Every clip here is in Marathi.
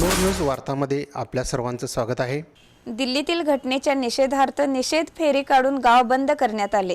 कन्नौर न्यूज वार्तामध्ये आपल्या सर्वांचं स्वागत आहे। दिल्लीतील घटनेच्या निषेधार्थ निषेध फेरी काढून गाव बंद करण्यात आले।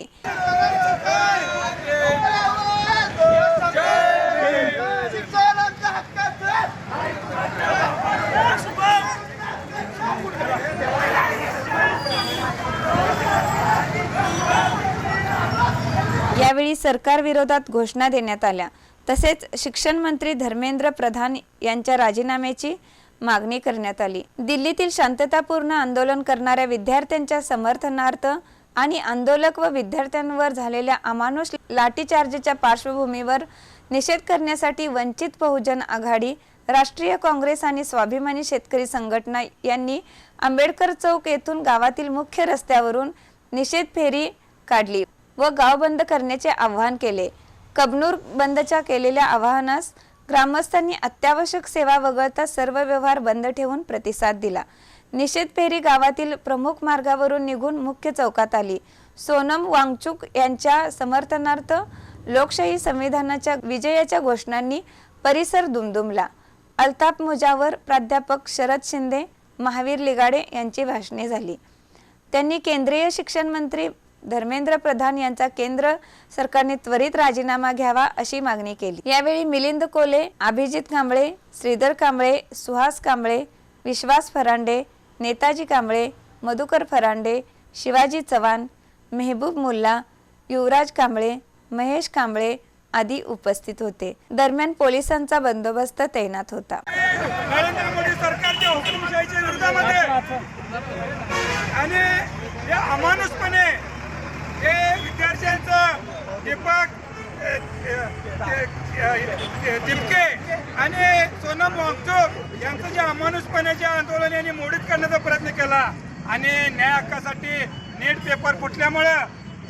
यावेळी सरकार विरोधात घोषणा देण्यात आल्या। तसेच शिक्षण मंत्री धर्मेंद्र प्रधान यांच्या राजीनाम्याची मागणी करण्यात आली। दिल्लीतील शांततापूर्ण आंदोलन करणाऱ्या विद्यार्थ्यांच्या समर्थनार्थ आणि आंदोलक व विद्यार्थ्यांवर झालेल्या अमानुष लाठीचार्जच्या पार्श्वभूमीवर निषेध करण्यासाठी वंचित बहुजन आघाडी, राष्ट्रीय काँग्रेस आणि स्वाभिमानी शेतकरी संघटना यांनी आंबेडकर चौक येथून गावातील मुख्य रस्त्यावरून निषेध फेरी काढली व गाव बंद करण्याचे आवाहन केले। कबनूर बंदच्या केलेल्या आवाहनास ग्रामस्थांनी अत्यावश्यक सेवा वगळता सर्व व्यवहार बंद ठेवून प्रतिसाद दिला। निषेध फेरी गावातील प्रमुख मार्गावरून निघून मुख्य चौकात आली। सोनम वांगचुक यांच्या समर्थनार्थ लोकशाही संविधानाच्या विजयाच्या घोषणांनी परिसर दुमदुमला। अल्ताफ मुजावर, प्राध्यापक शरद शिंदे, महावीर लिगाडे यांची भाषणे झाली। त्यांनी केंद्रीय शिक्षण मंत्री धर्मेंद्र प्रधान यांचा केंद्र सरकारने त्वरित राजीनामा घ्यावा अशी मागणी केली। यावेळी मिलिंद कोले, अभिजित कांबळे, श्रीधर कांबळे, सुहास कांबळे, विश्वास फरांडे, नेताजी कांबळे, मधुकर फरांडे, शिवाजी चव्हाण, मेहबूब मुल्ला, युवराज कांबळे, महेश कांबळे आदी उपस्थित होते। दरम्यान पोलिसांचा बंदोबस्त तैनात होता। नरेंद्र मोदी सरकारच्या हुकुमशाहीच्या विरोधामध्ये आणि या अमानुषपणे हे विद्यार्थ्यांचं दीपक तिपके आणि सोनम वांगचुक यांचं जे अमानुषपणाच्या आंदोलन यांनी मोडीत करण्याचा प्रयत्न केला आणि न्याय हक्कासाठी नीट पेपर फुटल्यामुळे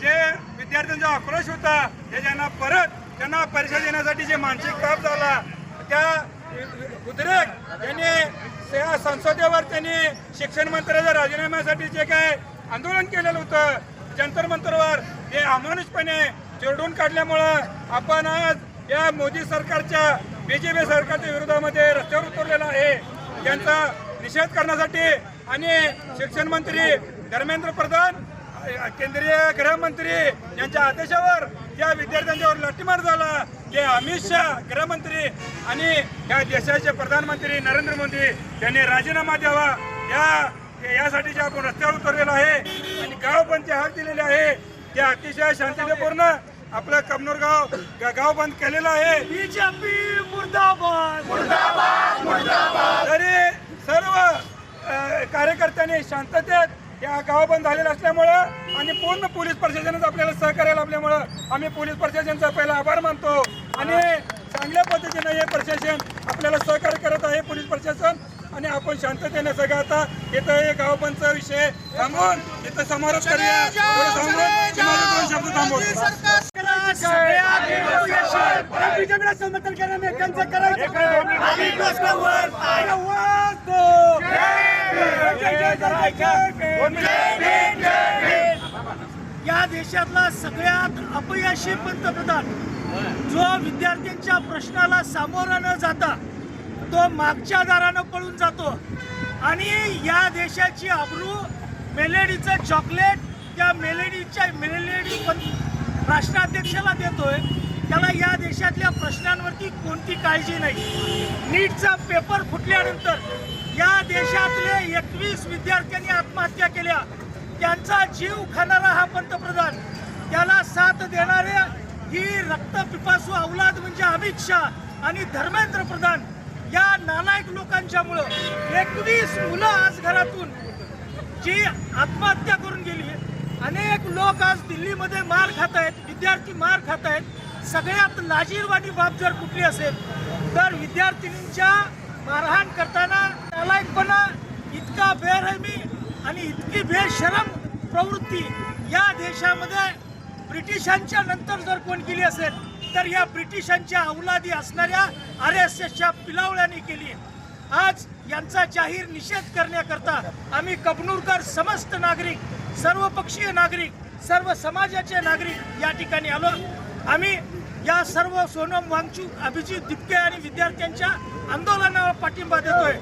जे विद्यार्थ्यांचा आक्रोश होता त्यांना परीक्षा देण्यासाठी जे मानसिक ताप झाला त्या उद्रेक यांनी संसदेवर त्यांनी शिक्षण मंत्र्याच्या राजीनाम्यासाठी जे काय आंदोलन केलेलं होतं जंतर मंतरवर हे अमानुषपणे चिरडून काढल्यामुळं आपण आज या मोदी सरकारच्या बीजेपी सरकारच्या विरोधामध्ये रस्त्यावर उतरलेला आहे। यांचा निषेध करण्यासाठी आणि शिक्षण मंत्री धर्मेंद्र प्रधान, केंद्रीय गृहमंत्री यांच्या आदेशावर या विद्यार्थ्यांच्यावर लाठीमार झाला ते अमित शहा गृहमंत्री आणि या देशाचे प्रधानमंत्री नरेंद्र मोदी यांनी राजीनामा द्यावा यासाठी जे आपण रस्त्यावर उतरलेलो आहे आणि गाव बंदचे हाक दिलेले आहे ते अतिशय शांततापूर्ण आपलं कबनूर गाव बंद केलेलं आहे। बीजेपी मुर्दाबाद मुर्दाबाद मुर्दाबाद। तरी सर्व कार्यकर्त्यांनी शांततेत या गाव बंद झालेलं असल्यामुळं आणि पूर्ण पोलीस प्रशासनाचं आपल्याला सहकार्य लाभल्यामुळं आम्ही पोलीस प्रशासनाचा पहिला आभार मानतो आणि चांगल्या पद्धतीने हे प्रशासन आपल्याला सहकार्य करत आहे पोलीस प्रशासन आणि आपण शांततेने सगळं आता इथं हे गाव बंदचा विषय थांबवून इथं समारोप करूया। शब्द थांबवून या देशातला सगळ्यात अपयशी पंतप्रधान जो विद्यार्थ्यांच्या प्रश्नाला सामोरं न जाता तो मागच्या दारानं पळून जातो आणि या देशाची आबरू मेलेडीचं चॉकलेट त्या मेलेडी राष्ट्राध्यक्षाला देतोय। त्याला या देशातल्या प्रश्नांवरती कोणती काळजी नाही। नीटचा पेपर फुटल्यानंतर या देशातले 21 विद्यार्थ्यांनी आत्महत्या केल्या। त्यांचा जीव खाणारा हा पंतप्रधान, त्याला साथ देणारे ही रक्तपिपासू अवलाद म्हणजे अमित शहा आणि धर्मेंद्र प्रधान या नालायक लोकांच्यामुळं 21 मुलं आज घरातून जी आत्महत्या करून गेली। अनेक लोक आज दिल्लीमध्ये मार खात आहेत, विद्यार्थी मार खात आहेत। सगळ्यात लाजीरवाणी बाब जर कुठली असेल तर विद्यार्थिनींच्या मारहाण करताना नालायकपणा, इतका बेरहमी आणि इतकी बेशरम प्रवृत्ती या देशामध्ये ब्रिटिशांच्या नंतर जर कोण केली असेल तर या ब्रिटिशांच्या अवलादी असणाऱ्या RSSच्या पिलावळ्यांनी केली। आज यांचा जाहीर निषेध करण्याकरता आम्ही कबनूरकर समस्त नागरिक, सर्वपक्षीय नागरिक, सर्व समाजाचे नागरिक या ठिकाणी आलो। आम्ही या सर्व सोनम वांगचुक, अभिजित तिपके आणि विद्यार्थ्यांच्या आंदोलनाला पाठिंबा देतोय.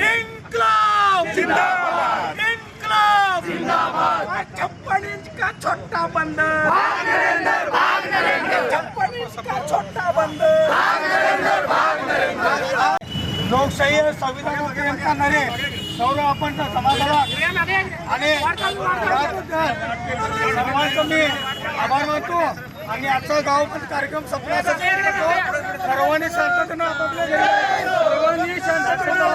इन्क्लाब जिंदाबाद, इन्क्लाब जिंदाबाद. 56 इंच का छोटा बंदर, 56 इंच का छोटा बंदर. लोकशाही संविधान प्रेम करणारे सर्व आपण समाजाला आणि सर्वांचं मी आभार मानतो. आणि आजचा गावपंच कार्यक्रम संपण्यासाठी सर्वांनी शांततेनं आपापल्या घरी, सर्वांनी शांततेनं